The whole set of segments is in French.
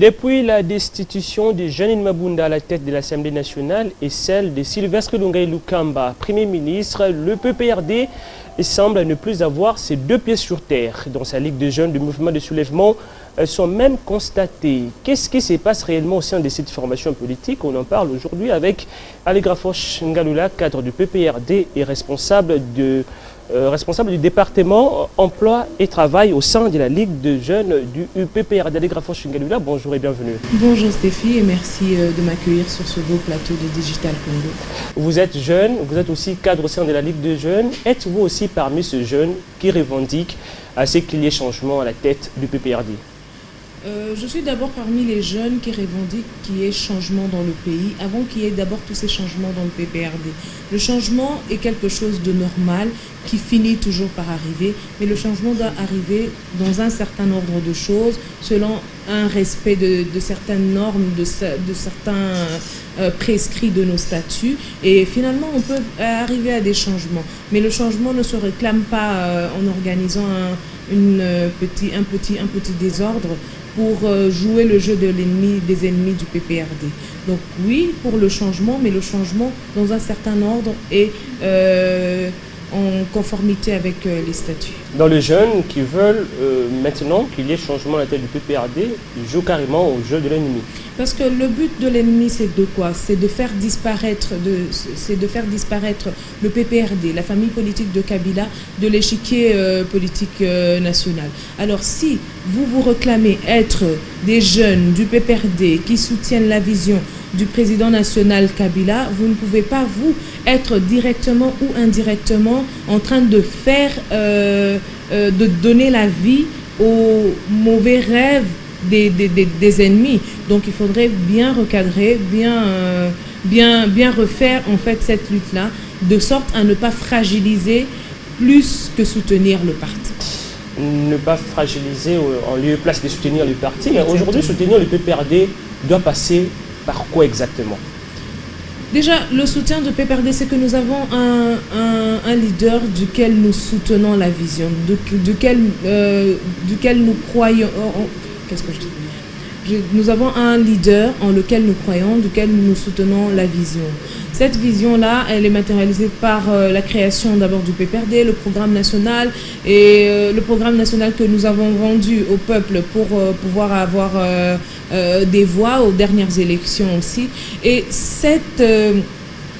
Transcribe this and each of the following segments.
Depuis la destitution de Jeanine Mabunda à la tête de l'Assemblée nationale et celle de Sylvestre Lungai Lukamba, Premier ministre, le PPRD semble ne plus avoir ses deux pieds sur terre. Dans sa Ligue de jeunes du mouvement de soulèvement sont même constatés. Qu'est-ce qui se passe réellement au sein de cette formation politique? On en parle aujourd'hui avec Alegrafosh Ngalula, cadre du PPRD et responsable du département emploi et travail au sein de la Ligue de jeunes du PPRD. Alegrafosh Ngalula, bonjour et bienvenue. Bonjour Stéphie et merci de m'accueillir sur ce beau plateau de Digital Congo. Vous êtes jeune, vous êtes aussi cadre au sein de la Ligue de jeunes. Êtes-vous aussi parmi ces jeunes qui revendiquent à ce qu'il y ait changement à la tête du PPRD? Je suis d'abord parmi les jeunes qui revendiquent qu'il y ait changement dans le pays, avant qu'il y ait d'abord tous ces changements dans le PPRD. Le changement est quelque chose de normal, qui finit toujours par arriver, mais le changement doit arriver dans un certain ordre de choses, selon un respect de certaines normes, de certains prescrits de nos statuts, et finalement on peut arriver à des changements. Mais le changement ne se réclame pas en organisant un petit désordre pour jouer le jeu de des ennemis du PPRD. Donc oui, pour le changement, mais le changement dans un certain ordre et en conformité avec les statuts. Dans les jeunes qui veulent maintenant qu'il y ait changement à la tête du PPRD, ils jouent carrément au jeu de l'ennemi. Parce que le but de l'ennemi, c'est de quoi? C'est de faire disparaître le PPRD, la famille politique de Kabila, de l'échiquier politique national. Alors si vous réclamez être des jeunes du PPRD qui soutiennent la vision du président national Kabila, vous ne pouvez pas, vous, être directement ou indirectement en train de faire, de donner la vie aux mauvais rêves des ennemis. Donc il faudrait bien recadrer, bien refaire en fait cette lutte-là, de sorte à ne pas fragiliser plus que soutenir le parti. Ne pas fragiliser en lieu et place de soutenir le parti, mais aujourd'hui soutenir le PPRD doit passer par quoi exactement? Déjà, le soutien de PPRD, c'est que nous avons un leader duquel nous soutenons la vision, duquel nous croyons. Qu'est-ce que je dis? Nous avons un leader en lequel nous croyons, duquel nous soutenons la vision. Cette vision-là, elle est matérialisée par la création d'abord du PPRD, le programme national, et le programme national que nous avons vendu au peuple pour pouvoir avoir des voix aux dernières élections aussi. Et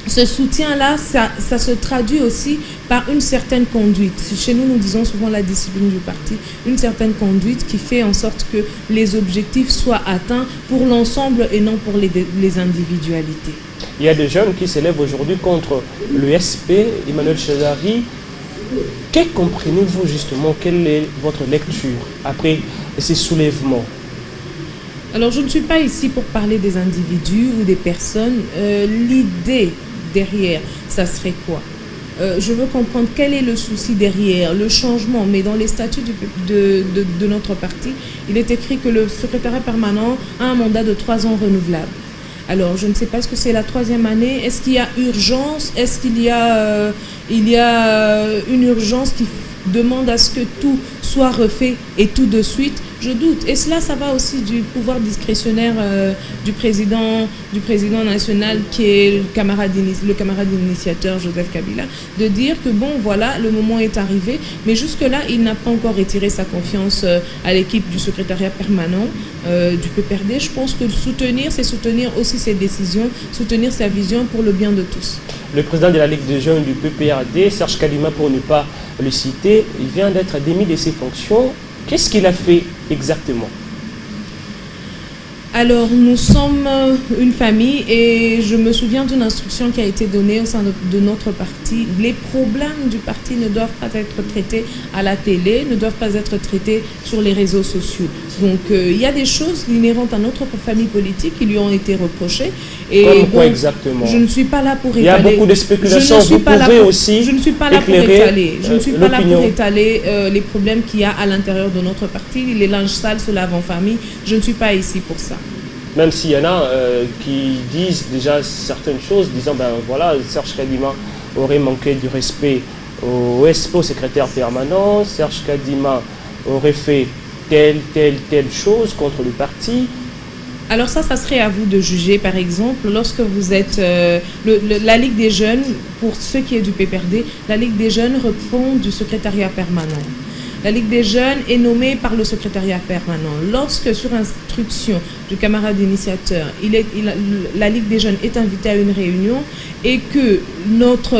ce soutien-là, ça se traduit aussi par une certaine conduite. Chez nous, nous disons souvent la discipline du parti, une certaine conduite qui fait en sorte que les objectifs soient atteints pour l'ensemble et non pour les individualités. Il y a des jeunes qui s'élèvent aujourd'hui contre le SP, Emmanuel Chazari. Que comprenez-vous justement? Quelle est votre lecture après ces soulèvements? Alors, je ne suis pas ici pour parler des individus ou des personnes. L'idée derrière, ça serait quoi? Je veux comprendre quel est le souci derrière, le changement. Mais dans les statuts de notre parti, il est écrit que le secrétariat permanent a un mandat de 3 ans renouvelable. Alors, je ne sais pas, est-ce que c'est la 3e année? Est-ce qu'il y a urgence? Est-ce qu'il y a, une urgence qui demande à ce que tout soit refait et tout de suite? Je doute. Et cela, ça va aussi du pouvoir discrétionnaire du président national, qui est le camarade initiateur Joseph Kabila, de dire que bon, voilà, le moment est arrivé, mais jusque-là, il n'a pas encore retiré sa confiance à l'équipe du secrétariat permanent du PPRD. Je pense que soutenir, c'est soutenir aussi ses décisions, soutenir sa vision pour le bien de tous. Le président de la Ligue des jeunes du PPRD, Serge Kadima, pour ne pas le citer, il vient d'être démis de ses fonctions. Qu'est-ce qu'il a fait exactement? Alors, nous sommes une famille et je me souviens d'une instruction qui a été donnée au sein de notre parti. Les problèmes du parti ne doivent pas être traités à la télé, ne doivent pas être traités sur les réseaux sociaux. Donc, il y a des choses inhérentes à notre famille politique qui lui ont été reprochées. Et comme quoi exactement? Je ne suis pas là pour étaler. Il y a beaucoup de spéculations. Je ne suis pas là pour étaler les problèmes qu'il y a à l'intérieur de notre parti. Les linges sales se lavent en famille. Je ne suis pas ici pour ça. Même s'il y en a qui disent déjà certaines choses, disant ben voilà, Serge Kadima aurait manqué du respect au secrétaire permanent, Serge Kadima aurait fait telle chose contre le parti. Alors ça serait à vous de juger. Par exemple, lorsque vous êtes la Ligue des jeunes, pour ce qui est du PPRD, la Ligue des jeunes répond du secrétariat permanent. La Ligue des jeunes est nommée par le secrétariat permanent. Lorsque, sur instruction du camarade initiateur, la Ligue des jeunes est invitée à une réunion et que notre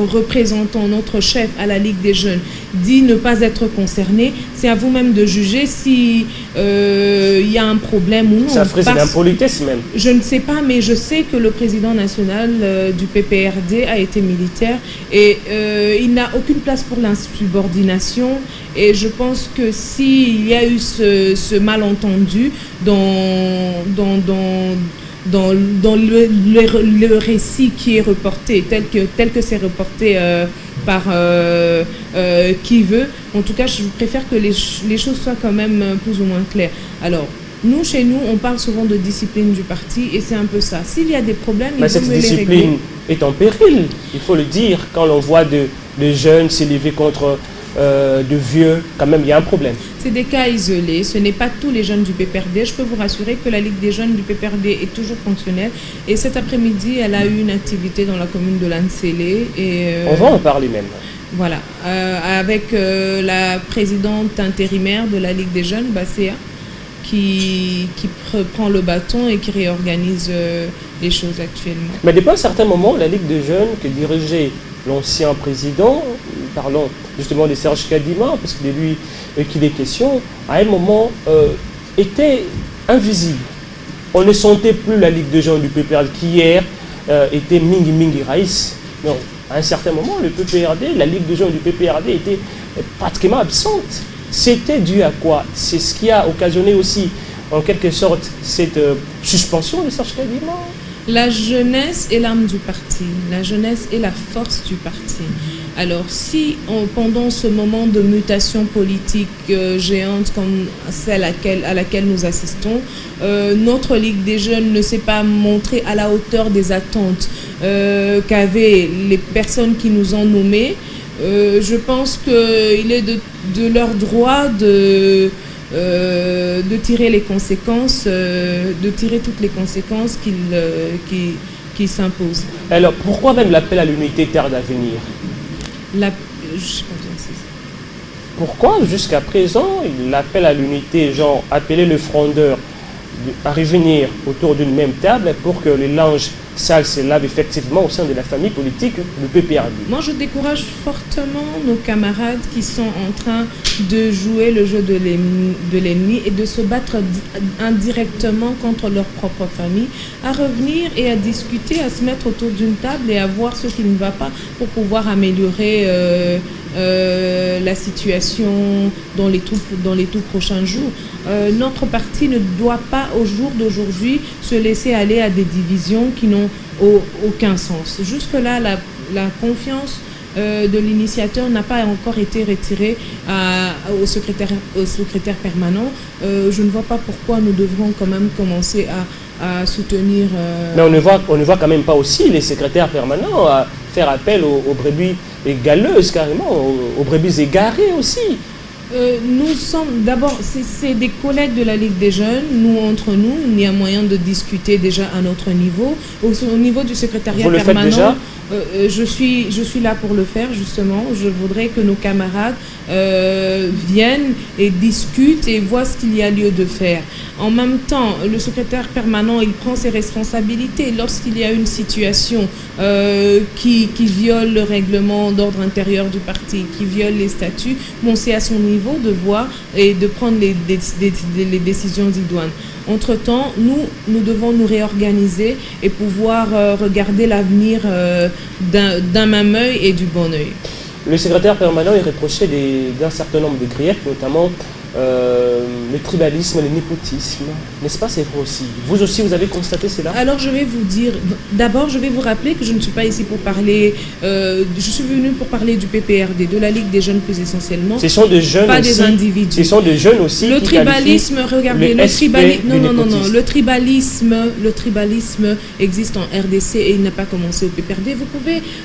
représentant, notre chef à la Ligue des jeunes dit ne pas être concerné, c'est à vous-même de juger si y a un problème ou non. Ça ferait une impolitesse même. Je ne sais pas, mais je sais que le président national du PPRD a été militaire et il n'a aucune place pour l'insubordination. Et je pense que s'il y a eu ce malentendu dans le récit qui est reporté, tel que c'est reporté par qui veut, en tout cas, je préfère que les choses soient quand même plus ou moins claires. Alors, nous, chez nous, on parle souvent de discipline du parti et c'est un peu ça. S'il y a des problèmes, il faut cette me les régler. discipline est en péril, il faut le dire. Quand l'on voit de jeunes s'élever contre de vieux, quand même, il y a un problème. C'est des cas isolés, ce n'est pas tous les jeunes du PPRD. Je peux vous rassurer que la Ligue des jeunes du PPRD est toujours fonctionnelle. Et cet après-midi, elle a eu une activité dans la commune de Lansélé. On va en parler même. Voilà, avec la présidente intérimaire de la Ligue des jeunes, Basséa, qui prend le bâton et qui réorganise les choses actuellement. Mais depuis un certain moment, la Ligue des jeunes que dirigeait l'ancien président, parlons justement de Serge Kadima, parce que de lui qu'il est question, à un moment était invisible. On ne sentait plus la Ligue des jeunes du PPRD qui hier était Mingi Mingi Raïs. Non, à un certain moment, le PPRD, la Ligue des jeunes du PPRD était pratiquement absente. C'était dû à quoi? C'est ce qui a occasionné aussi, en quelque sorte, cette suspension de Serge Kadima. La jeunesse est l'âme du parti. La jeunesse est la force du parti. Alors, si pendant ce moment de mutation politique géante comme celle à laquelle nous assistons, notre Ligue des jeunes ne s'est pas montrée à la hauteur des attentes qu'avaient les personnes qui nous ont nommés, je pense qu'il est de leur droit de tirer les conséquences, de tirer toutes les conséquences qui s'imposent. Alors, pourquoi même l'appel à l'unité tarde à venir? Pourquoi jusqu'à présent l'appel à l'unité, genre appeler le frondeur à revenir autour d'une même table pour que les linges sales se lavent effectivement au sein de la famille politique du PPRD? Moi, je décourage fortement nos camarades qui sont en train de jouer le jeu de l'ennemi et de se battre indirectement contre leur propre famille, à revenir et à discuter, à se mettre autour d'une table et à voir ce qui ne va pas pour pouvoir améliorer la situation dans les tout prochains jours. Notre parti ne doit pas, au jour d'aujourd'hui, se laisser aller à des divisions qui n'ont aucun sens. Jusque-là, la confiance de l'initiateur n'a pas encore été retirée au secrétaire permanent. Je ne vois pas pourquoi nous devrons quand même commencer à soutenir... Mais on ne voit quand même pas aussi les secrétaires permanents à faire appel aux brebis galeuses carrément, aux brebis égarées aussi. Nous sommes d'abord, c'est des collègues de la Ligue des jeunes, nous entre nous, il y a moyen de discuter déjà à notre niveau. Au niveau du secrétariat permanent, déjà je suis là pour le faire justement. Je voudrais que nos camarades viennent et discutent et voient ce qu'il y a lieu de faire. En même temps, le secrétaire permanent, il prend ses responsabilités. Lorsqu'il y a une situation qui viole le règlement d'ordre intérieur du parti, qui viole les statuts, bon, c'est à son niveau de voir et de prendre les décisions idoines. Entre-temps, nous devons nous réorganiser et pouvoir regarder l'avenir d'un même œil et du bon œil. Le secrétaire permanent est reproché d'un certain nombre de griefs, notamment le tribalisme, le népotisme. N'est-ce pas, c'est vrai aussi? Vous aussi, vous avez constaté cela? Alors, je vais vous dire, d'abord, je vais vous rappeler que je ne suis pas ici pour parler, je suis venue pour parler du PPRD, de la Ligue des jeunes plus essentiellement. Ce sont des jeunes pas aussi, des individus. Ce sont des jeunes aussi. Le tribalisme, regardez, le tribalisme existe en RDC et il n'a pas commencé au PPRD.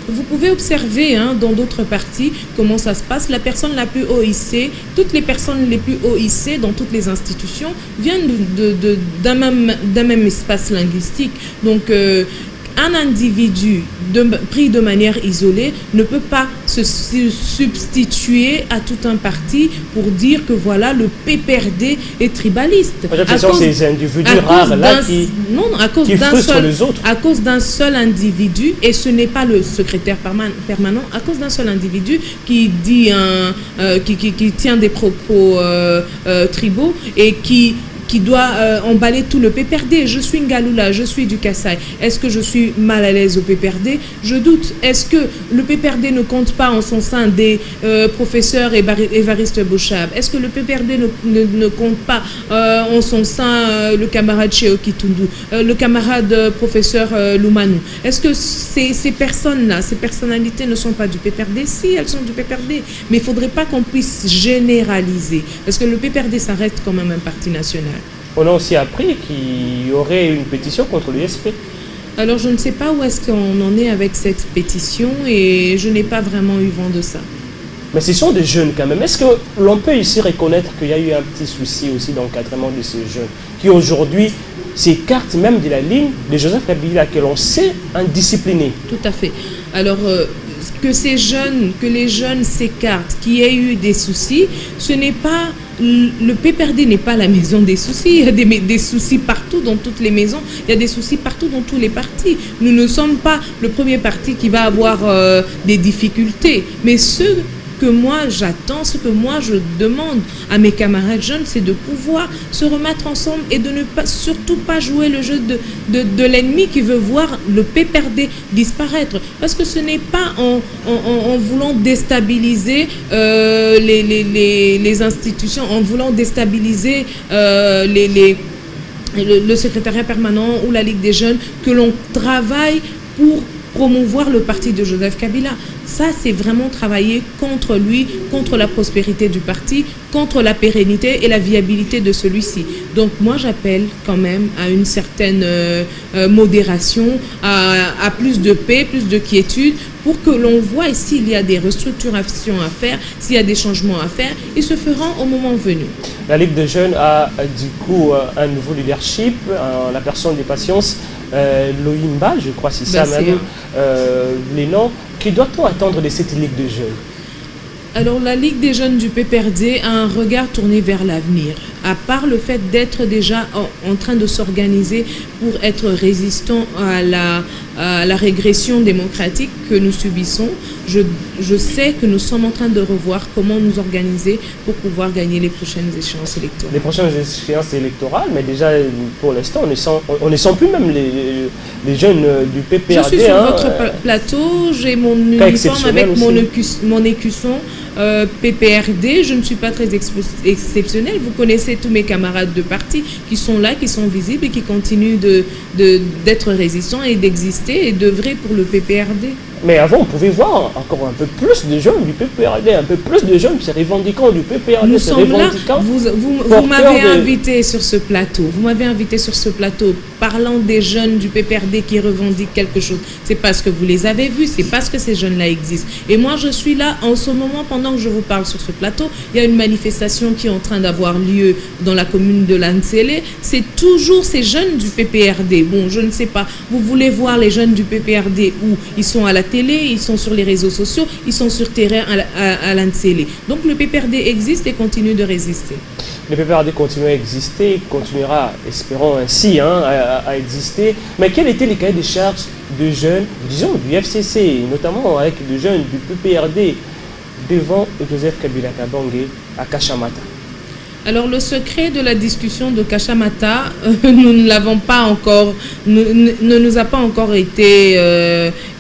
Vous pouvez observer dans d'autres partis comment ça se passe. La personne la plus haut ici, toutes les personnes les plus OIC dans toutes les institutions viennent d'un même espace linguistique. Donc, un individu pris de manière isolée ne peut pas se substituer à tout un parti pour dire que voilà, le PPRD est tribaliste. Ce sont ces individus rares là qui frustrent les autres. À cause d'un seul individu, et ce n'est pas le secrétaire permanent, à cause d'un seul individu qui dit qui tient des propos tribaux et qui doit emballer tout le PPRD. Je suis Ngaloula, je suis du Kassai. Est-ce que je suis mal à l'aise au PPRD? Je doute. Est-ce que le PPRD ne compte pas en son sein des professeurs Évariste Bouchab? Est-ce que le PPRD ne compte pas en son sein le camarade Cheo Kitundu, le camarade professeur Loumanou? Est-ce que ces personnes-là, ces personnalités ne sont pas du PPRD? Si, elles sont du PPRD. Mais il ne faudrait pas qu'on puisse généraliser. Parce que le PPRD, ça reste quand même un parti national. On a aussi appris qu'il y aurait une pétition contre l'USP. Alors, je ne sais pas où est-ce qu'on en est avec cette pétition et je n'ai pas vraiment eu vent de ça. Mais ce sont des jeunes quand même. Est-ce que l'on peut ici reconnaître qu'il y a eu un petit souci aussi d'encadrement de ces jeunes qui aujourd'hui s'écartent même de la ligne de Joseph Kabila que l'on sait indiscipliné? Tout à fait. Alors, que les jeunes s'écartent, qu'il y ait eu des soucis, ce n'est pas... Le PPRD n'est pas la maison des soucis. Il y a des soucis partout dans toutes les maisons. Il y a des soucis partout dans tous les partis. Nous ne sommes pas le premier parti qui va avoir des difficultés. Mais ce que moi j'attends, ce que moi je demande à mes camarades jeunes, c'est de pouvoir se remettre ensemble et de ne pas, surtout pas jouer le jeu de l'ennemi qui veut voir le PPRD disparaître. Parce que ce n'est pas en voulant déstabiliser les institutions, en voulant déstabiliser le secrétariat permanent ou la Ligue des jeunes que l'on travaille pour promouvoir le parti de Joseph Kabila. Ça, c'est vraiment travailler contre lui, contre la prospérité du parti, contre la pérennité et la viabilité de celui-ci. Donc moi, j'appelle quand même à une certaine modération, à plus de paix, plus de quiétude, pour que l'on voie s'il y a des restructurations à faire, s'il y a des changements à faire, ils se feront au moment venu. La Ligue des jeunes a du coup un nouveau leadership, la personne des patiences, Loïmba, je crois, c'est ça même, les noms. Que doit-on attendre de cette Ligue des jeunes? Alors, la Ligue des jeunes du PPRD a un regard tourné vers l'avenir. À part le fait d'être déjà en train de s'organiser pour être résistant à la régression démocratique que nous subissons, je sais que nous sommes en train de revoir comment nous organiser pour pouvoir gagner les prochaines échéances électorales. Les prochaines échéances électorales, mais déjà pour l'instant, on ne sent plus même les jeunes du PPRD. Je suis sur votre plateau, j'ai mon uniforme avec mon écusson. PPRD, je ne suis pas très exceptionnel. Vous connaissez tous mes camarades de parti qui sont là, qui sont visibles et qui continuent d'être résistants et d'exister et d'œuvrer pour le PPRD. Mais avant, on pouvait voir encore un peu plus de jeunes du PPRD, un peu plus de jeunes, c'est revendiquant du PPRD. Nous sommes là, vous m'avez invité sur ce plateau, parlant des jeunes du PPRD qui revendiquent quelque chose. C'est parce que vous les avez vus, c'est parce que ces jeunes-là existent. Et moi, je suis là en ce moment, pendant que je vous parle sur ce plateau, il y a une manifestation qui est en train d'avoir lieu dans la commune de Lansele. C'est toujours ces jeunes du PPRD. Bon, je ne sais pas, vous voulez voir les jeunes du PPRD où ils sont à la télé, ils sont sur les réseaux sociaux, ils sont sur terrain à Lansele. Donc le PPRD existe et continue de résister. Le PPRD continue à exister, continuera, espérons ainsi, à exister. Mais quels étaient les cahiers de charges de jeunes, disons du FCC, notamment avec des jeunes du PPRD, devant Joseph Kabila Kabange à Kachamata? Alors le secret de la discussion de Kachamata, nous ne l'avons pas encore, ne nous a pas encore été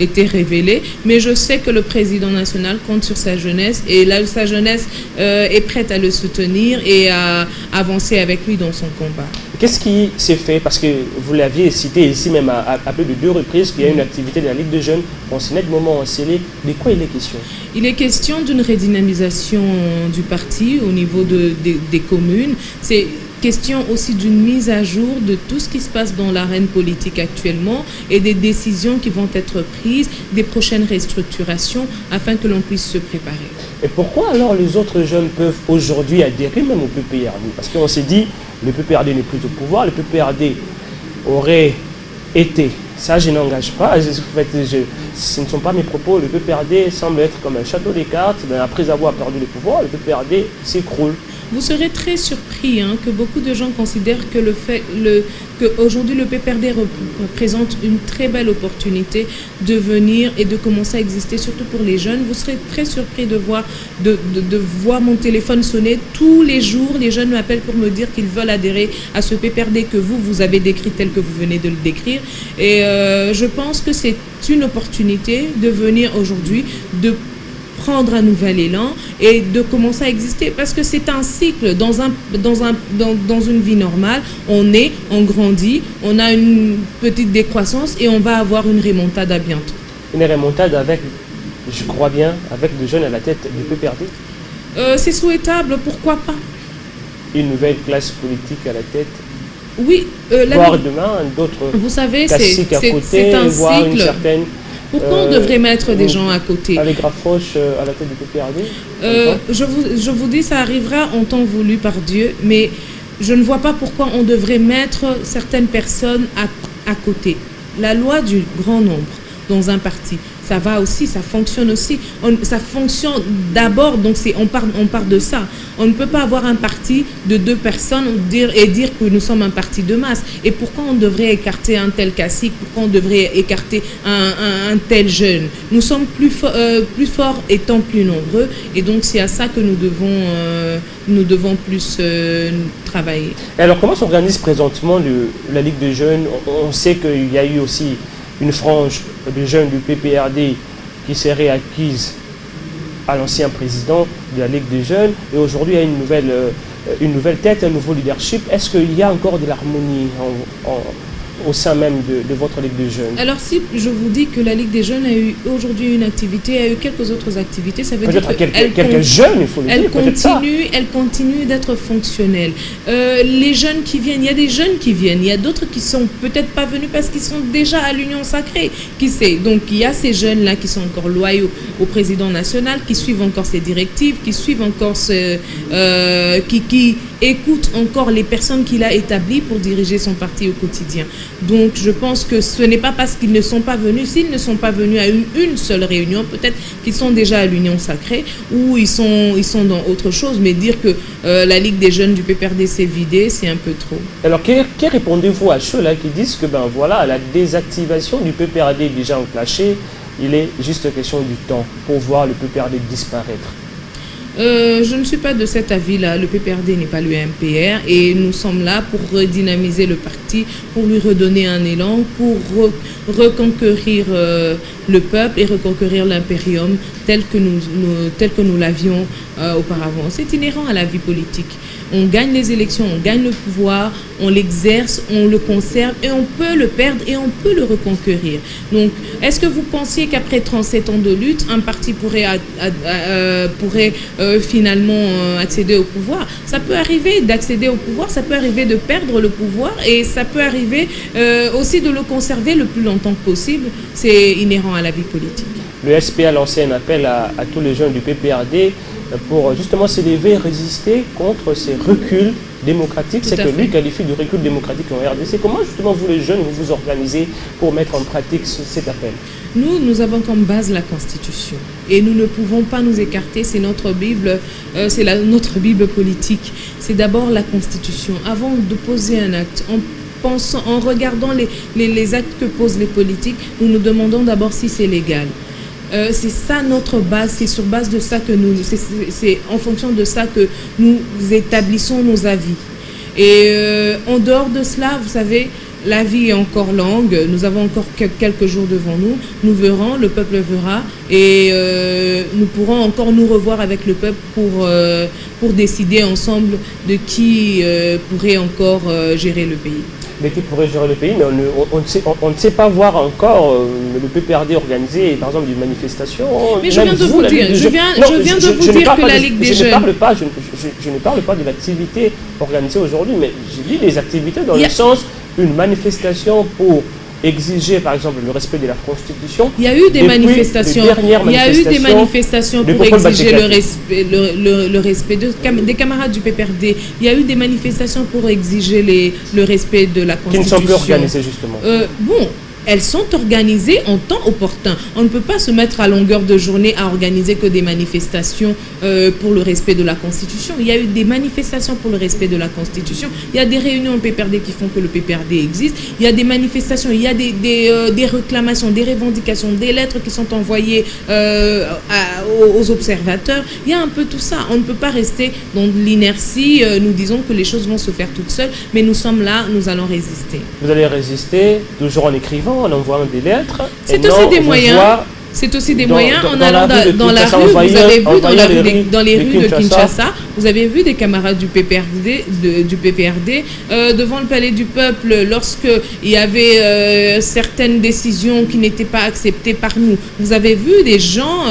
révélé, mais je sais que le président national compte sur sa jeunesse et là sa jeunesse est prête à le soutenir et à avancer avec lui dans son combat. Qu'est-ce qui s'est fait? Parce que vous l'aviez cité ici même à plus de 2 reprises qu'il y a une activité de la Ligue des jeunes concernée de moment en scellé. De quoi il est question? Il est question d'une redynamisation du parti au niveau des communes. question aussi d'une mise à jour de tout ce qui se passe dans l'arène politique actuellement et des décisions qui vont être prises, des prochaines restructurations afin que l'on puisse se préparer. Et pourquoi alors les autres jeunes peuvent aujourd'hui adhérer même au PPRD? Parce qu'on s'est dit, le PPRD n'est plus au pouvoir, le PPRD aurait été, ça je n'engage pas, ce ne sont pas mes propos, le PPRD semble être comme un château des cartes, mais après avoir perdu le pouvoir, le PPRD s'écroule. Vous serez très surpris que beaucoup de gens considèrent que qu'aujourd'hui le PPRD représente une très belle opportunité de venir et de commencer à exister, surtout pour les jeunes. Vous serez très surpris de voir mon téléphone sonner. Tous les jours, les jeunes m'appellent pour me dire qu'ils veulent adhérer à ce PPRD que vous avez décrit tel que vous venez de le décrire. Et je pense que c'est une opportunité de venir aujourd'hui, de prendre un nouvel élan et de commencer à exister, parce que c'est un cycle. Dans une vie normale, on grandit, on a une petite décroissance et on va avoir une remontade à bientôt. Une remontade avec, je crois bien, avec des jeunes à la tête du PPRD. C'est souhaitable, pourquoi pas? Une nouvelle classe politique à la tête. Oui, voire demain d'autres. Vous savez, c'est un cycle. Une certaine, pourquoi on devrait mettre des gens à côté? Avec Grafoche à la tête du PPRD. Je vous dis, ça arrivera en temps voulu par Dieu, mais je ne vois pas pourquoi on devrait mettre certaines personnes à côté. La loi du grand nombre dans un parti, ça va aussi, ça fonctionne aussi. Ça fonctionne d'abord, donc on part de ça. On ne peut pas avoir un parti de 2 personnes et dire que nous sommes un parti de masse. Et pourquoi on devrait écarter un tel cacique? Pourquoi on devrait écarter un tel jeune? Nous sommes plus forts étant plus nombreux, et donc c'est à ça que nous devons plus travailler. Et alors comment s'organise présentement la Ligue des jeunes? On sait qu'il y a eu aussi une frange de jeunes du PPRD qui serait acquise à l'ancien président de la Ligue des jeunes, et aujourd'hui il y a une nouvelle tête, un nouveau leadership. Est-ce qu'il y a encore de l'harmonie au sein même de votre Ligue des jeunes? Alors si je vous dis que la Ligue des jeunes a eu aujourd'hui une activité, a eu quelques autres activités, ça veut dire quelques jeunes, il faut le dire. Elle continue d'être fonctionnelle. Les jeunes qui viennent, il y a des jeunes qui viennent, il y a d'autres qui sont peut-être pas venus parce qu'ils sont déjà à l'Union sacrée. Qui sait? Donc il y a ces jeunes-là qui sont encore loyaux au président national, qui suivent encore ses directives, qui suivent encore qui écoutent encore les personnes qu'il a établies pour diriger son parti au quotidien. Donc je pense que ce n'est pas parce qu'ils ne sont pas venus. S'ils ne sont pas venus à une seule réunion, peut-être qu'ils sont déjà à l'Union sacrée ou ils sont dans autre chose. Mais dire que la Ligue des jeunes du PPRD s'est vidée, c'est un peu trop. Alors que répondez-vous à ceux-là qui disent que voilà, la désactivation du PPRD est déjà enclenchée, il est juste question du temps pour voir le PPRD disparaître? Je ne suis pas de cet avis-là. Le PPRD n'est pas l'UMPR et nous sommes là pour redynamiser le parti, pour lui redonner un élan, pour reconquérir le peuple et reconquérir l'impérium tel que nous l'avions auparavant. C'est inhérent à la vie politique. On gagne les élections, on gagne le pouvoir, on l'exerce, on le conserve et on peut le perdre et on peut le reconquérir. Donc, est-ce que vous pensiez qu'après 37 ans de lutte, un parti pourrait finalement accéder au pouvoir? Ça peut arriver d'accéder au pouvoir, ça peut arriver de perdre le pouvoir et ça peut arriver aussi de le conserver le plus longtemps que possible. C'est inhérent à la vie politique. Le SPA a lancé un appel à tous les jeunes du PPRD pour justement s'élever et résister contre ces reculs démocratiques. C'est que lui qualifie de recul démocratique en RDC. Comment justement vous les jeunes vous organisez pour mettre en pratique cet appel? Nous avons comme base la Constitution et nous ne pouvons pas nous écarter. C'est notre Bible, notre Bible politique. C'est d'abord la Constitution. Avant de poser un acte, en regardant les actes que posent les politiques, nous nous demandons d'abord si c'est légal. C'est ça notre base, c'est sur base de ça que c'est en fonction de ça que nous établissons nos avis. Et en dehors de cela, vous savez, la vie est encore longue, nous avons encore quelques jours devant nous, nous verrons, le peuple verra et nous pourrons encore nous revoir avec le peuple pour décider ensemble de qui pourrait encore gérer le pays. qui pourrait gérer le pays, mais on ne sait pas voir encore le PPRD organiser, par exemple, des manifestations. Mais je viens de vous dire, je viens de vous dire que la Ligue des Jeunes... Je ne parle pas de l'activité organisée aujourd'hui, mais je dis des activités dans le sens une manifestation pour exiger, par exemple, le respect de la Constitution. Il y a eu des manifestations. Il y a eu des manifestations pour exiger le respect des camarades du PPRD. Il y a eu des manifestations pour exiger le respect de la Constitution. Qui ne sont plus organisées, justement. Bon. Elles sont organisées en temps opportun. On ne peut pas se mettre à longueur de journée à organiser que des manifestations pour le respect de la Constitution. Il y a eu des manifestations pour le respect de la Constitution. Il y a des réunions au PPRD qui font que le PPRD existe. Il y a des manifestations, il y a des réclamations, des revendications, des lettres qui sont envoyées aux observateurs. Il y a un peu tout ça. On ne peut pas rester dans l'inertie. Nous disons que les choses vont se faire toutes seules, mais nous sommes là, nous allons résister. Vous allez résister toujours en écrivant, en envoyant des lettres. C'est aussi des moyens. C'est aussi des moyens en allant dans la rue. Vous avez vu dans les rues de Kinshasa, vous avez vu des camarades du PPRD, devant le palais du peuple lorsqu'il y avait certaines décisions qui n'étaient pas acceptées par nous. Vous avez vu des gens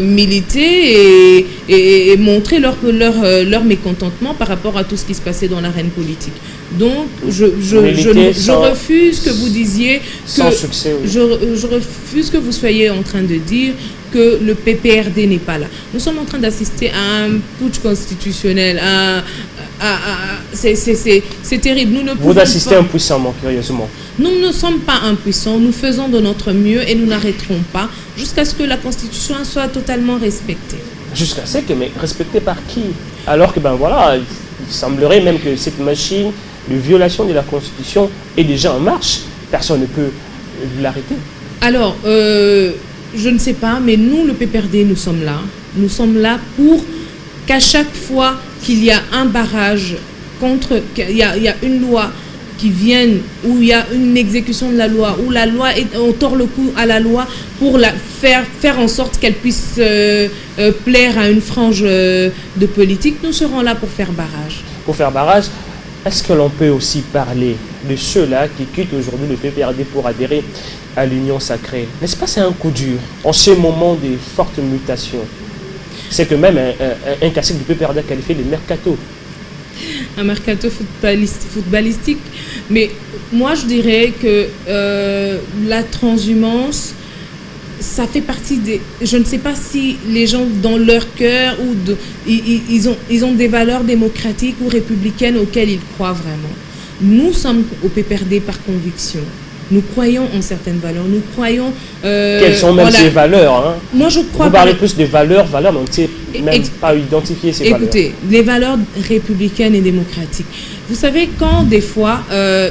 militer et montrer leur mécontentement par rapport à tout ce qui se passait dans l'arène politique. Donc, je refuse que vous disiez sans succès, oui. Je refuse que vous soyez en train de dire que le PPRD n'est pas là. Nous sommes en train d'assister à un putsch constitutionnel. C'est terrible. Vous assistez impuissamment, curieusement. Nous ne sommes pas impuissants. Nous faisons de notre mieux et nous n'arrêterons pas jusqu'à ce que la Constitution soit totalement respectée. Jusqu'à ce que, mais respectée par qui? Alors que, il semblerait même que cette machine de violation de la Constitution est déjà en marche. Personne ne peut l'arrêter. Alors, je ne sais pas, mais nous, le PPRD, nous sommes là. Nous sommes là pour qu'à chaque fois qu'il y a un barrage qu'il y a une loi qui vienne, où il y a une exécution de la loi, où la loi on tord le cou à la loi pour faire en sorte qu'elle puisse plaire à une frange de politique, nous serons là pour faire barrage. Pour faire barrage, est-ce que l'on peut aussi parler de ceux-là qui quittent aujourd'hui le PPRD pour adhérer à l'Union sacrée? N'est-ce pas c'est un coup dur en ce moment de fortes mutations? C'est que même un cacique du PPRD a qualifié de mercato. Un mercato footballistique. Mais moi, je dirais que la transhumance, ça fait partie des... Je ne sais pas si les gens, dans leur cœur, ils ont des valeurs démocratiques ou républicaines auxquelles ils croient vraiment. Nous sommes au PPRD par conviction. Nous croyons en certaines valeurs. Nous croyons... Quelles sont même ces valeurs, hein? Moi, je crois... Vous parlez plus de valeurs, mais on ne sait même pas identifier ces valeurs. Écoutez, les valeurs républicaines et démocratiques. Vous savez, quand des fois,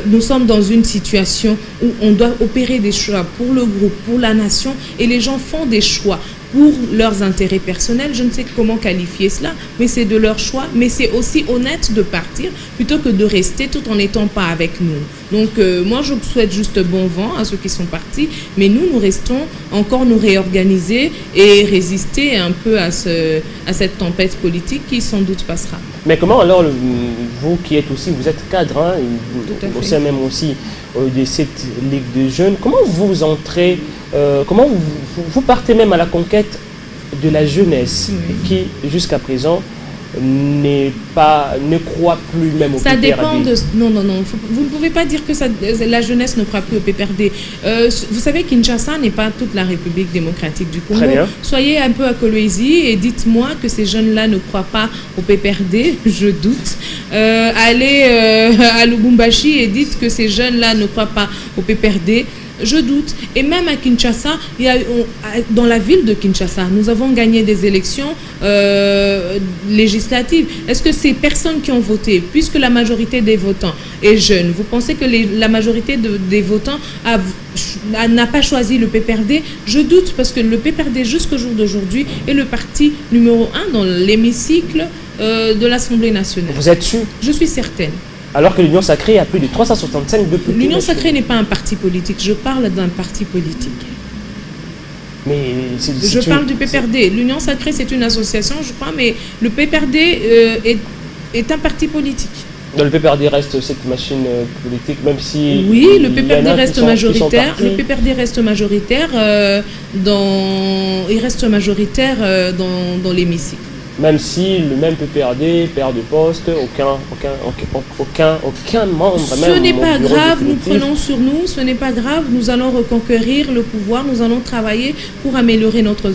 nous sommes dans une situation où on doit opérer des choix pour le groupe, pour la nation, et les gens font des choix pour leurs intérêts personnels, je ne sais comment qualifier cela, mais c'est de leur choix, mais c'est aussi honnête de partir plutôt que de rester tout en n'étant pas avec nous. Donc moi je souhaite juste bon vent à ceux qui sont partis, mais nous restons encore nous réorganiser et résister un peu à cette tempête politique qui sans doute passera. Mais comment alors, vous qui êtes aussi, vous êtes cadre, hein, au sein même aussi de cette Ligue de jeunes, comment vous entrez, comment vous partez même à la conquête de la jeunesse, oui, qui jusqu'à présent ne croit plus même au PPRD? Ça dépend de... Non. Vous ne pouvez pas dire que la jeunesse ne croit plus au PPRD. Vous savez, Kinshasa n'est pas toute la République démocratique du Congo. Soyez un peu à Kolwezi et dites-moi que ces jeunes-là ne croient pas au PPRD. Je doute. Allez à Lubumbashi et dites que ces jeunes-là ne croient pas au PPRD. Je doute. Et même à Kinshasa, dans la ville de Kinshasa, nous avons gagné des élections législatives. Est-ce que ces personnes qui ont voté, puisque la majorité des votants est jeune, vous pensez que la majorité des votants n'a pas choisi le PPRD? Je doute, parce que le PPRD, jusqu'au jour d'aujourd'hui, est le parti numéro 1 dans l'hémicycle de l'Assemblée nationale. Vous êtes sûr? Je suis certaine. Alors que l'Union sacrée a plus de 365 députés. L'Union sacrée n'est pas un parti politique. Je parle d'un parti politique. Mais je parle du PPRD. L'Union sacrée, c'est une association, je crois, mais le PPRD est un parti politique. Donc le PPRD reste cette machine politique, même si... Oui, le PPRD reste majoritaire. Le PPRD reste majoritaire il reste majoritaire dans l'hémicycle. Même si le même PPRD perd de poste, aucun membre... Ce n'est pas grave, nous prenons sur nous, ce n'est pas grave, nous allons reconquérir le pouvoir, nous allons travailler pour améliorer notre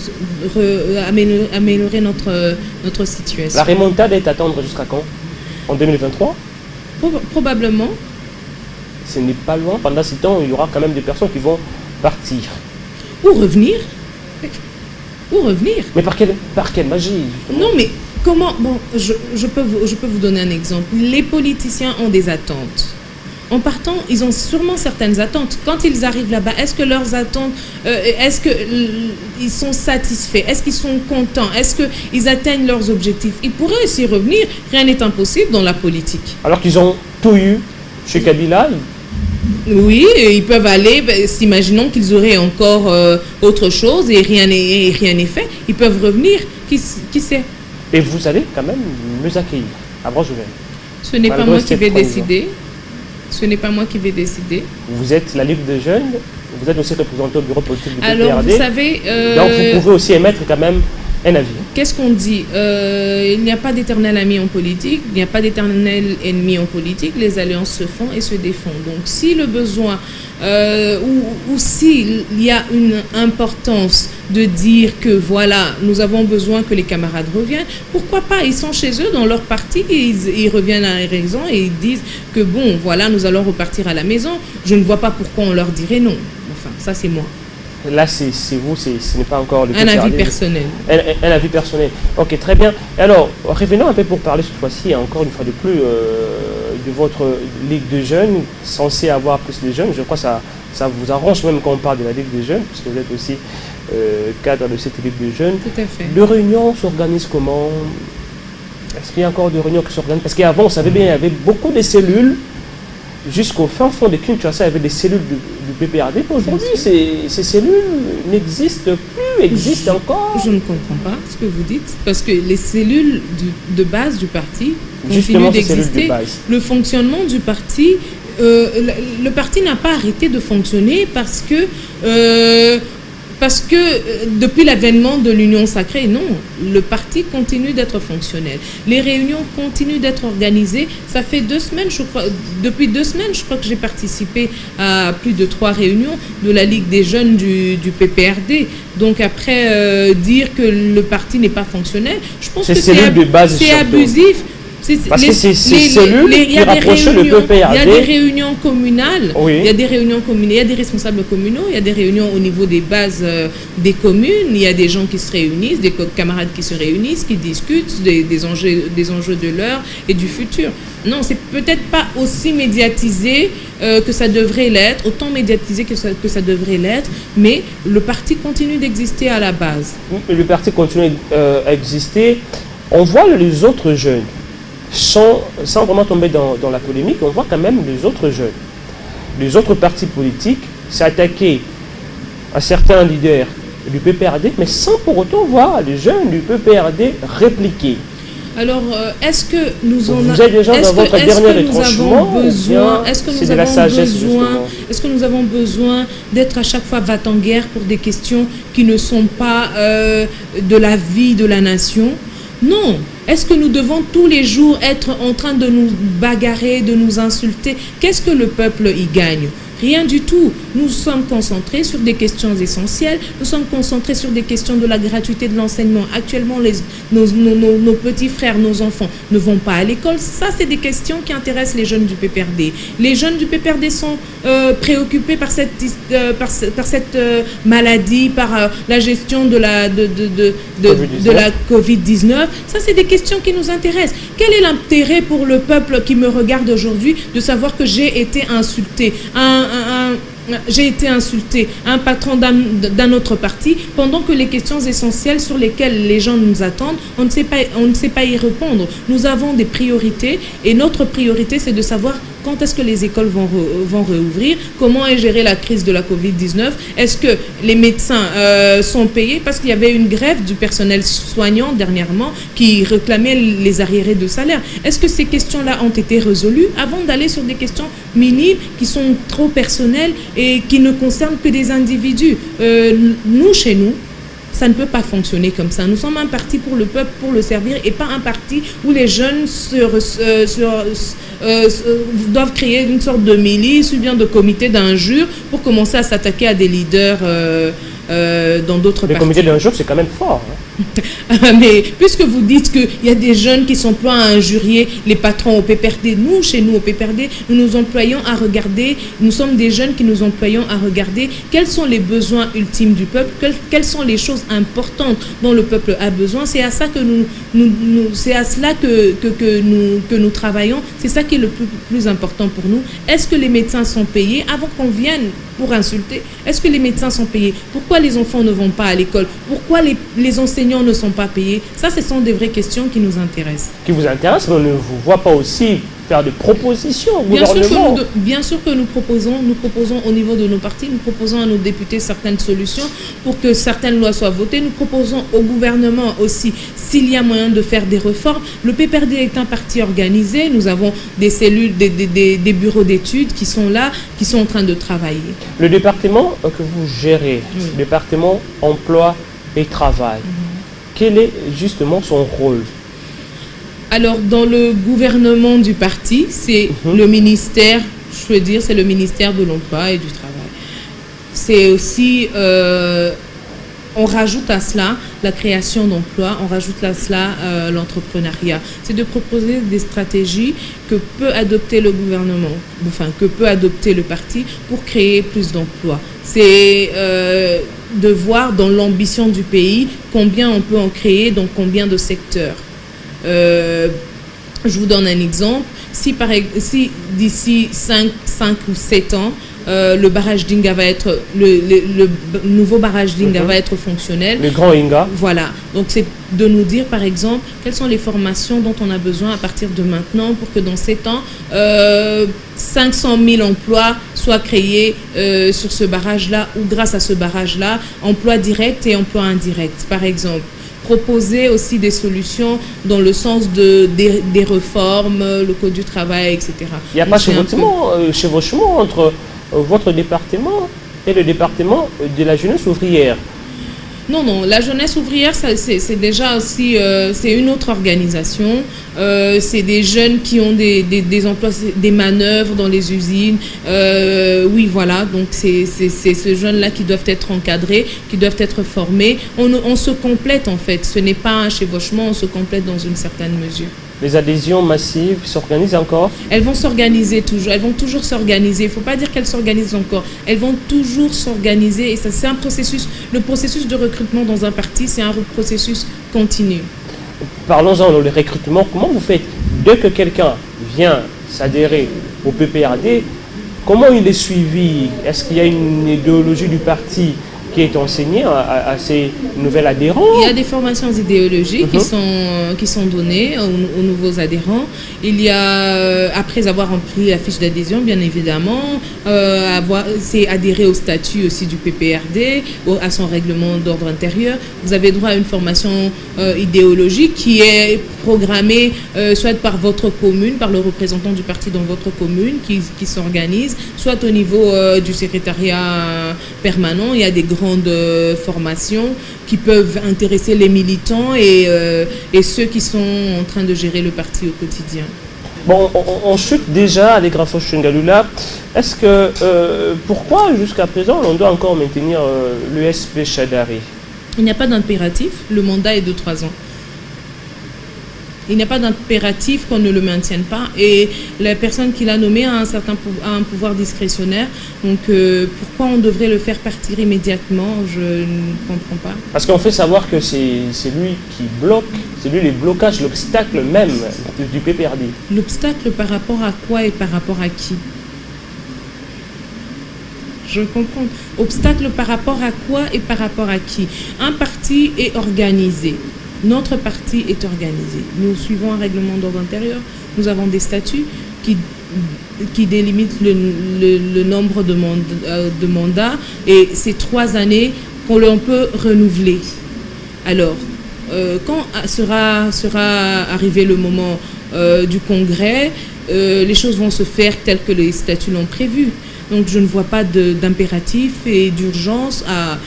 situation. La remontada est à attendre jusqu'à quand? En 2023? Probablement. Ce n'est pas loin. Pendant ce temps, il y aura quand même des personnes qui vont partir. Ou revenir. Mais par quelle magie justement? Non, mais comment... Bon, je peux vous donner un exemple. Les politiciens ont des attentes. En partant, ils ont sûrement certaines attentes. Quand ils arrivent là-bas, est-ce que leurs attentes... est-ce qu'ils sont satisfaits? Est-ce qu'ils sont contents? Est-ce qu'ils atteignent leurs objectifs? Ils pourraient aussi revenir. Rien n'est impossible dans la politique. Alors qu'ils ont tout eu chez Kabila. Oui, ils peuvent aller, s'imaginons qu'ils auraient encore autre chose et rien n'est fait, ils peuvent revenir, qui sait? Et vous allez quand même nous accueillir à bras ouverts. Ce n'est pas moi qui vais décider. Ce n'est pas moi qui vais décider. Vous êtes la Ligue des jeunes, vous êtes aussi représenté au bureau politique du PPRD. Alors, vous savez... donc vous pouvez aussi émettre quand même un avis. Qu'est-ce qu'on dit? Il n'y a pas d'éternel ami en politique, il n'y a pas d'éternel ennemi en politique, les alliances se font et se défont. Donc si le besoin, ou s'il y a une importance de dire que voilà, nous avons besoin que les camarades reviennent, pourquoi pas? Ils sont chez eux dans leur parti, ils reviennent à raison et ils disent que bon, voilà, nous allons repartir à la maison. Je ne vois pas pourquoi on leur dirait non. Enfin, ça c'est moi. Là, c'est vous, ce n'est pas encore le un avis personnel. Un avis personnel. Ok, très bien. Alors, revenons un peu pour parler cette fois-ci, encore une fois de plus, de votre Ligue de jeunes, censée avoir plus de jeunes. Je crois que ça vous arrange même quand on parle de la Ligue des jeunes, puisque vous êtes aussi cadre de cette Ligue de jeunes. Tout à fait. Les réunions s'organisent comment? Est-ce qu'il y a encore des réunions qui s'organisent? Parce qu'avant, on savait bien, il y avait beaucoup de cellules. Jusqu'au fin fond de Kinshasa, il y avait des cellules du PPRD. Aujourd'hui, ces cellules n'existent plus, existent encore. Je ne comprends pas ce que vous dites, parce que les cellules de base du parti Justement, continuent d'exister. Le fonctionnement du parti, le parti n'a pas arrêté de fonctionner parce que depuis l'avènement de l'Union sacrée, non, le parti continue d'être fonctionnel. Les réunions continuent d'être organisées. Ça fait 2 semaines, je crois, depuis 2 semaines, je crois que j'ai participé à plus de 3 réunions de la Ligue des jeunes du PPRD. Donc après, dire que le parti n'est pas fonctionnel, je pense que c'est abusif. Parce que c'est cellules qui rapprochent le PPRD. Il y a des réunions communales, oui. Il y a des responsables communaux, il y a des réunions au niveau des bases des communes, il y a des gens qui se réunissent, des camarades qui se réunissent, qui discutent des enjeux de l'heure et du futur. Non, c'est peut-être pas aussi médiatisé que ça devrait l'être, autant médiatisé que ça devrait l'être, mais le parti continue d'exister à la base. Le parti continue à exister. On voit les autres jeunes. Sans vraiment tomber dans la polémique, on voit quand même les autres jeunes, les autres partis politiques s'attaquer à certains leaders du PPRD, mais sans pour autant voir les jeunes du PPRD répliquer. Alors, est-ce que nous Vous êtes déjà dans votre dernier retranchement, est-ce que nous avons besoin d'être à chaque fois va-t-en-guerre pour des questions qui ne sont pas de la vie de la nation? Non. Est-ce que nous devons tous les jours être en train de nous bagarrer, de nous insulter? Qu'est-ce que le peuple y gagne? Rien du tout. Nous sommes concentrés sur des questions essentielles. Nous sommes concentrés sur des questions de la gratuité de l'enseignement. Actuellement, nos petits frères, nos enfants ne vont pas à l'école. Ça, c'est des questions qui intéressent les jeunes du PPRD. Les jeunes du PPRD sont préoccupés par cette maladie, par la gestion de la Covid-19. Ça, c'est des questions qui nous intéressent. Quel est l'intérêt pour le peuple qui me regarde aujourd'hui de savoir que j'ai été insulté? J'ai été insulté, un patron d'un autre parti, pendant que les questions essentielles sur lesquelles les gens nous attendent, on ne sait pas y répondre. Nous avons des priorités et notre priorité, c'est de savoir quand est-ce que les écoles vont réouvrir, comment est gérée la crise de la Covid-19, est-ce que les médecins sont payés, parce qu'il y avait une grève du personnel soignant dernièrement qui réclamait les arriérés de salaire. Est-ce que ces questions-là ont été résolues avant d'aller sur des questions minimes qui sont trop personnelles et qui ne concernent que des individus? Nous, chez nous, ça ne peut pas fonctionner comme ça. Nous sommes un parti pour le peuple, pour le servir, et pas un parti où les jeunes doivent créer une sorte de milice ou bien de comité d'injure pour commencer à s'attaquer à des leaders dans d'autres partis. Le comité d'injure, c'est quand même fort. Hein. Mais puisque vous dites qu'il y a des jeunes qui s'emploient à injurier les patrons au PPRD, nous, chez nous, au PPRD, nous nous employons à regarder, nous sommes des jeunes qui nous employons à regarder quels sont les besoins ultimes du peuple, quelles sont les choses importantes dont le peuple a besoin. C'est à ça que c'est à cela que nous travaillons. C'est ça qui est le plus important pour nous. Est-ce que les médecins sont payés avant qu'on vienne pour insulter? Est-ce que les médecins sont payés? Pourquoi les enfants ne vont pas à l'école? Pourquoi les enseignants ne sont pas payés? Ça, ce sont des vraies questions qui nous intéressent. Qui vous intéressent, mais on ne vous voit pas aussi faire des propositions au gouvernement. Bien sûr que nous proposons au niveau de nos partis, nous proposons à nos députés certaines solutions pour que certaines lois soient votées. Nous proposons au gouvernement aussi, s'il y a moyen de faire des réformes. Le PPRD est un parti organisé. Nous avons des cellules, des bureaux d'études qui sont là, qui sont en train de travailler. Le département que vous gérez, le département emploi et travail, quel est justement son rôle? Alors, dans le gouvernement du parti, c'est le ministère, je veux dire, c'est le ministère de l'Emploi et du Travail. C'est aussi, on rajoute à cela la création d'emplois, on rajoute à cela l'entrepreneuriat. C'est de proposer des stratégies que peut adopter le gouvernement, enfin, que peut adopter le parti pour créer plus d'emplois. C'est de voir dans l'ambition du pays combien on peut en créer, dans combien de secteurs. Je vous donne un exemple. Si d'ici 5 ou 7 ans, le barrage d'Inga va être, le nouveau barrage d'Inga va être fonctionnel. Le grand Inga. Voilà. Donc, c'est de nous dire, par exemple, quelles sont les formations dont on a besoin à partir de maintenant pour que dans 7 ans, 500 000 emplois soient créés sur ce barrage-là ou grâce à ce barrage-là, emplois directs et emplois indirects, par exemple. Proposer aussi des solutions dans le sens des réformes, le code du travail, etc. Il n'y a pas chevauchement entre votre département et le département de la jeunesse ouvrière? Non, non, la jeunesse ouvrière, c'est déjà aussi, c'est une autre organisation. C'est des jeunes qui ont des emplois, des manœuvres dans les usines. Oui, voilà, donc c'est ces jeunes-là qui doivent être encadrés, qui doivent être formés. On se complète en fait, ce n'est pas un chevauchement, on se complète dans une certaine mesure. Les adhésions massives s'organisent encore? Elles vont s'organiser toujours, elles vont toujours s'organiser. Il ne faut pas dire qu'elles s'organisent encore. Elles vont toujours s'organiser et ça, c'est un processus. Le processus de recrutement dans un parti, c'est un processus continu. Parlons-en le recrutement. Comment vous faites dès que quelqu'un vient s'adhérer au PPRD? Comment il est suivi? Est-ce qu'il y a une idéologie du parti qui est enseignée à ces nouveaux adhérents? Il y a des formations idéologiques qui sont données aux nouveaux adhérents. Il y a, après avoir rempli la fiche d'adhésion, bien évidemment, c'est adhérer au statut aussi du PPRD, à son règlement d'ordre intérieur. Vous avez droit à une formation idéologique qui est programmée soit par votre commune, par le représentant du parti dans votre commune qui s'organise, soit au niveau du secrétariat permanent. Il y a des grandes formations qui peuvent intéresser les militants et ceux qui sont en train de gérer le parti au quotidien. Bon, on chute déjà à l'Egrafo Chengalula. Est-ce que, pourquoi jusqu'à présent on doit encore maintenir l'ESP Chadari? Il n'y a pas d'impératif, le mandat est de 3 ans. Il n'y a pas d'impératif qu'on ne le maintienne pas et la personne qui l'a nommé a un pouvoir discrétionnaire. Donc pourquoi on devrait le faire partir immédiatement? Je ne comprends pas. Parce qu'on fait savoir que c'est lui qui bloque, c'est lui les blocages, l'obstacle même du PPRD. L'obstacle par rapport à quoi et par rapport à qui? Je comprends. Obstacle par rapport à quoi et par rapport à qui? Un parti est organisé. Notre parti est organisé. Nous suivons un règlement d'ordre intérieur. Nous avons des statuts qui le nombre de mandats, et c'est 3 années qu'on peut renouveler. Alors, quand sera arrivé le moment du congrès, les choses vont se faire telles que les statuts l'ont prévu. Donc je ne vois pas d'impératif et d'urgence à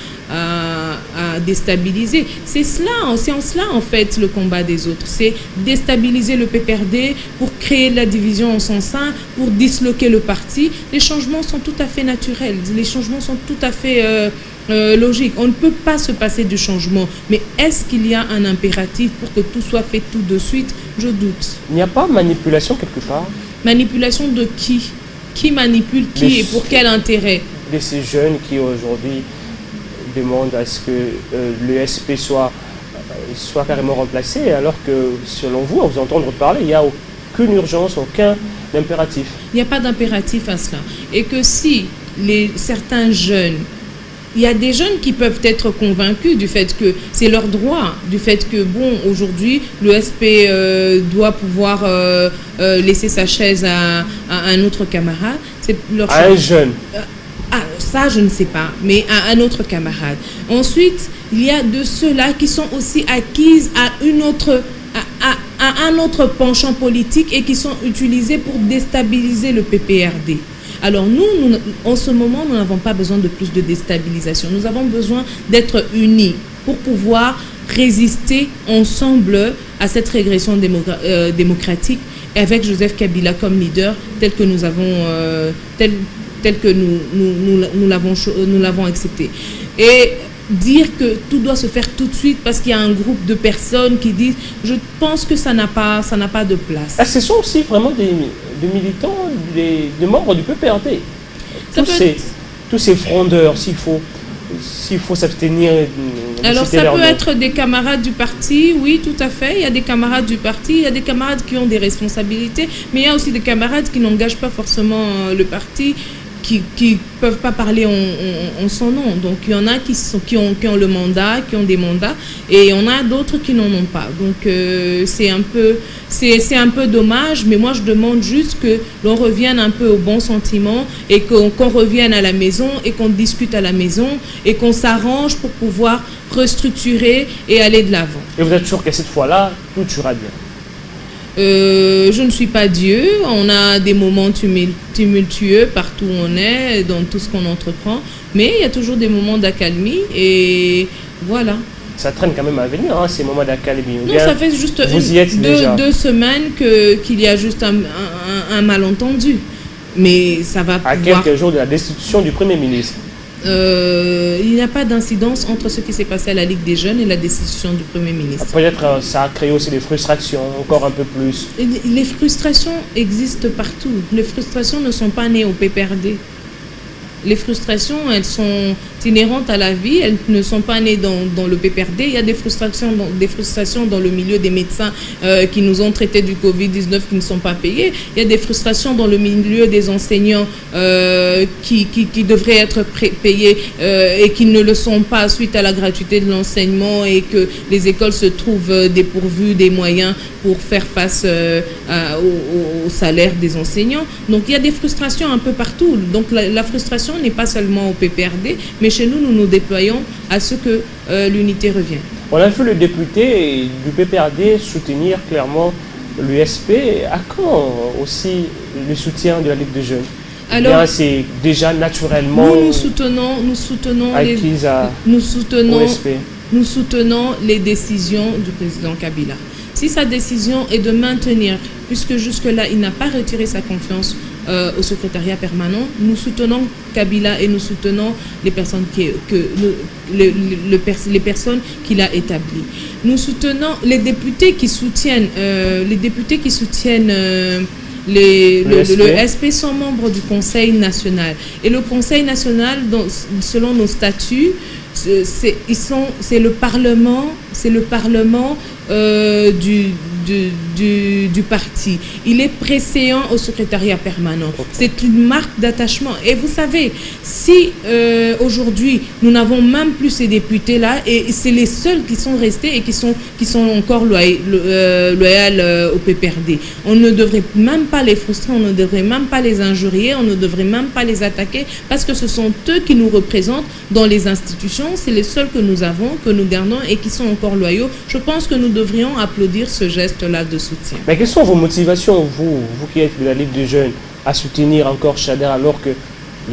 déstabiliser. C'est en cela en fait le combat des autres. C'est déstabiliser le PPRD pour créer de la division en son sein, pour disloquer le parti. Les changements sont tout à fait naturels. Les changements sont tout à fait logiques. On ne peut pas se passer du changement. Mais est-ce qu'il y a un impératif pour que tout soit fait tout de suite? Je doute. Il n'y a pas manipulation quelque part? Manipulation de qui? Qui manipule qui et pour quel intérêt? De ces jeunes qui aujourd'hui demandent à ce que l'ESP soit carrément remplacé, alors que selon vous, à vous entendre parler, il n'y a aucune urgence, aucun impératif. Il n'y a pas d'impératif à cela. Et que si certains jeunes, il y a des jeunes qui peuvent être convaincus du fait que c'est leur droit, du fait que, bon, aujourd'hui, l'ESP doit pouvoir laisser sa chaise à un autre camarade. C'est leur à un jeune. Ça, je ne sais pas, mais à un autre camarade. Ensuite, il y a de ceux-là qui sont aussi acquises à un autre penchant politique et qui sont utilisés pour déstabiliser le PPRD. Alors nous, en ce moment, nous n'avons pas besoin de plus de déstabilisation. Nous avons besoin d'être unis pour pouvoir résister ensemble à cette régression démocratique, avec Joseph Kabila comme leader, tel que nous l'avons accepté. Et dire que tout doit se faire tout de suite parce qu'il y a un groupe de personnes qui disent, je pense que ça n'a pas de place. Ce sont aussi vraiment des militants, des membres du PPRD. Tous ces frondeurs, s'il faut s'abstenir. Alors ça peut être des camarades du parti, oui, tout à fait. Il y a des camarades du parti, il y a des camarades qui ont des responsabilités, mais il y a aussi des camarades qui n'engagent pas forcément le parti, qui ne peuvent pas parler en son nom. Donc il y en a qui ont le mandat, qui ont des mandats, et il y en a d'autres qui n'en ont pas. Donc c'est un peu dommage, mais moi je demande juste que l'on revienne un peu au bon sentiment et qu'on revienne à la maison et qu'on discute à la maison et qu'on s'arrange pour pouvoir restructurer et aller de l'avant. Et vous êtes sûr que cette fois-là, tout ira bien? Je ne suis pas Dieu, on a des moments tumultueux partout où on est, dans tout ce qu'on entreprend, mais il y a toujours des moments d'accalmie et voilà. Ça traîne quand même à venir, hein, ces moments d'accalmie. Non, ça fait juste 2 semaines qu'il y a juste un malentendu, mais ça va pouvoir... À quelques jours de la destitution du Premier ministre. Il n'y a pas d'incidence entre ce qui s'est passé à la Ligue des Jeunes et la destitution du Premier ministre. Peut-être ça a créé aussi des frustrations, encore un peu plus. Les frustrations existent partout. Les frustrations ne sont pas nées au PPRD. Les frustrations, elles sont inhérentes à la vie, elles ne sont pas nées dans le PPRD. Il y a des frustrations dans le milieu des médecins qui nous ont traités du Covid-19 qui ne sont pas payés. Il y a des frustrations dans le milieu des enseignants qui devraient être payés et qui ne le sont pas suite à la gratuité de l'enseignement et que les écoles se trouvent dépourvues des moyens pour faire face au salaire des enseignants. Donc il y a des frustrations un peu partout. Donc la frustration n'est pas seulement au PPRD, mais chez nous, nous nous déployons à ce que l'unité revienne. On a vu le député du PPRD soutenir clairement l'USP. À quand aussi le soutien de la Ligue des Jeunes? Alors, c'est déjà naturellement nous soutenons les décisions du président Kabila. Si sa décision est de maintenir, puisque jusque-là, il n'a pas retiré sa confiance au secrétariat permanent, nous soutenons Kabila et nous soutenons les personnes les personnes qu'il a établies. Nous soutenons les députés qui soutiennent le SP sont membres du Conseil national. Et le Conseil national, selon nos statuts, c'est le Parlement, du parti. Il est préséant au secrétariat permanent. Okay. C'est une marque d'attachement. Et vous savez, si aujourd'hui, nous n'avons même plus ces députés-là, et c'est les seuls qui sont restés et qui sont encore loyaux au PPRD. On ne devrait même pas les frustrer, on ne devrait même pas les injurier, on ne devrait même pas les attaquer, parce que ce sont eux qui nous représentent dans les institutions. C'est les seuls que nous avons, que nous gardons et qui sont encore loyaux. Je pense que nous devrions applaudir ce geste-là de soutien. Mais quelles sont vos motivations, vous qui êtes de la Ligue des jeunes, à soutenir encore Chader, alors qu'il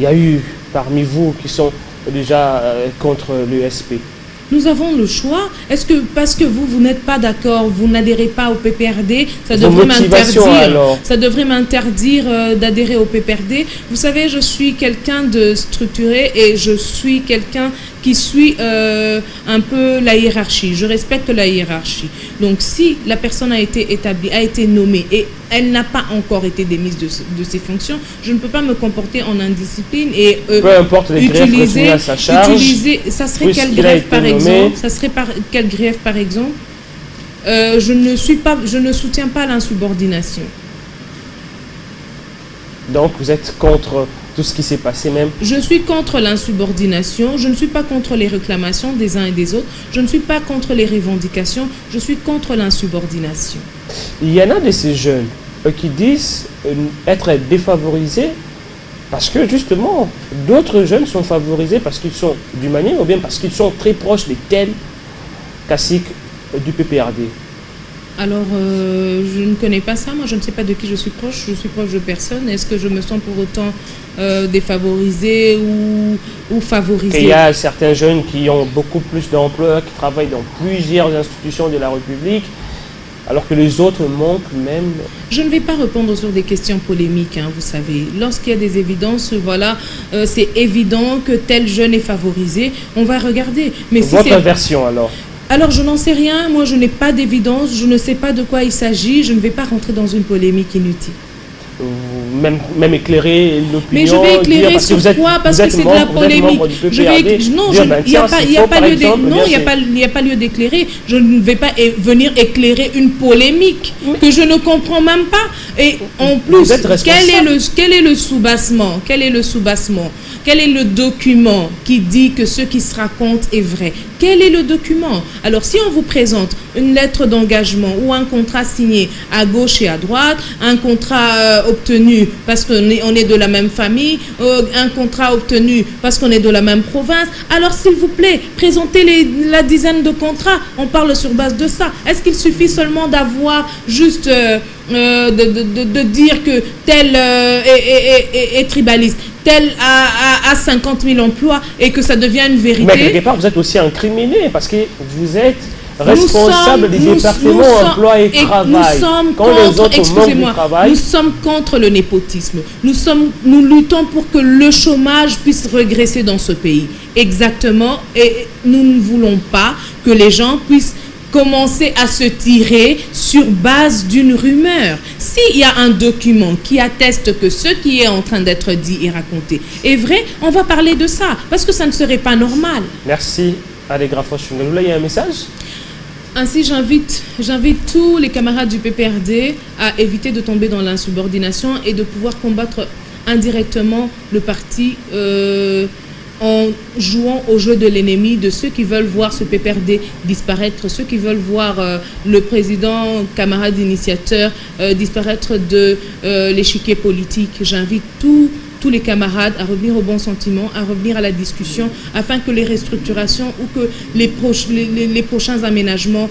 y a eu parmi vous qui sont déjà contre l'ESP? Nous avons le choix. Est-ce que parce que vous n'êtes pas d'accord, vous n'adhérez pas au PPRD, ça devrait m'interdire d'adhérer au PPRD? Vous savez, je suis quelqu'un de structuré et je suis quelqu'un qui suit un peu la hiérarchie. Je respecte la hiérarchie. Donc, si la personne a été établie, a été nommée et elle n'a pas encore été démise de ses fonctions, je ne peux pas me comporter en indiscipline et peu importe les griefs à sa charge. Ça serait quel grief par exemple? Ça serait quel grief par exemple? Je ne soutiens pas l'insubordination. Donc vous êtes contre tout ce qui s'est passé même? Je suis contre l'insubordination, je ne suis pas contre les réclamations des uns et des autres, je ne suis pas contre les revendications, je suis contre l'insubordination. Il y en a de ces jeunes qui disent être défavorisés parce que justement d'autres jeunes sont favorisés parce qu'ils sont du Manième ou bien parce qu'ils sont très proches des tels caciques du PPRD. Alors, je ne connais pas ça. Moi, je ne sais pas de qui je suis proche de personne. Est-ce que je me sens pour autant défavorisée ou favorisée? Il y a certains jeunes qui ont beaucoup plus d'emplois, qui travaillent dans plusieurs institutions de la République, alors que les autres manquent même. Je ne vais pas répondre sur des questions polémiques, hein, vous savez. Lorsqu'il y a des évidences, voilà, c'est évident que tel jeune est favorisé. On va regarder. Mais votre version alors? Alors, je n'en sais rien. Moi, je n'ai pas d'évidence. Je ne sais pas de quoi il s'agit. Je ne vais pas rentrer dans une polémique inutile. Même éclairer l'opinion. Mais je vais éclairer sur quoi? Parce que c'est de la polémique. Non, il n'y a pas lieu d'éclairer. Je ne vais pas venir éclairer une polémique que je ne comprends même pas. Et en plus, quel est le soubassement? Quel est le soubassement? Quel est le document qui dit que ce qui se raconte est vrai? Quel est le document? Alors, si on vous présente une lettre d'engagement ou un contrat signé à gauche et à droite, un contrat obtenu parce qu'on est de la même famille, un contrat obtenu parce qu'on est de la même province, alors s'il vous plaît, présentez la dizaine de contrats. On parle sur base de ça. Est-ce qu'il suffit seulement d'avoir juste de dire que tel est tribaliste, tel a 50 000 emplois et que ça devient une vérité? Mais quelque part, vous êtes aussi incriminé parce que vous êtes responsable des départements emploi et travail. Nous sommes contre le népotisme. Nous luttons pour que le chômage puisse régresser dans ce pays. Exactement. Et nous ne voulons pas que les gens puissent commencer à se tirer sur base d'une rumeur. S'il y a un document qui atteste que ce qui est en train d'être dit et raconté est vrai, on va parler de ça, parce que ça ne serait pas normal. Merci, Allégra Foch-Ngalula. Il y a un message? Ainsi, j'invite tous les camarades du PPRD à éviter de tomber dans l'insubordination et de pouvoir combattre indirectement le parti en jouant au jeu de l'ennemi, de ceux qui veulent voir ce PPRD disparaître, ceux qui veulent voir le président, camarade initiateur, disparaître de l'échiquier politique. J'invite tous les camarades à revenir au bon sentiment, à revenir à la discussion, afin que les restructurations ou que les prochains aménagements,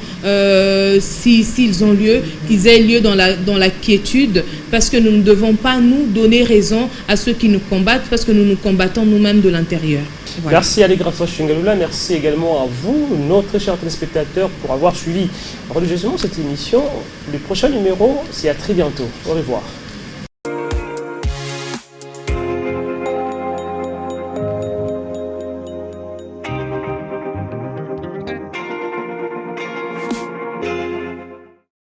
s'ils ont lieu, qu'ils aient lieu dans la quiétude, parce que nous ne devons pas nous donner raison à ceux qui nous combattent, parce que nous nous combattons nous-mêmes de l'intérieur. Voilà. Merci Allégra Foch-Ngalula, merci également à vous, nos très chers téléspectateurs, pour avoir suivi religieusement cette émission. Le prochain numéro, c'est à très bientôt. Au revoir.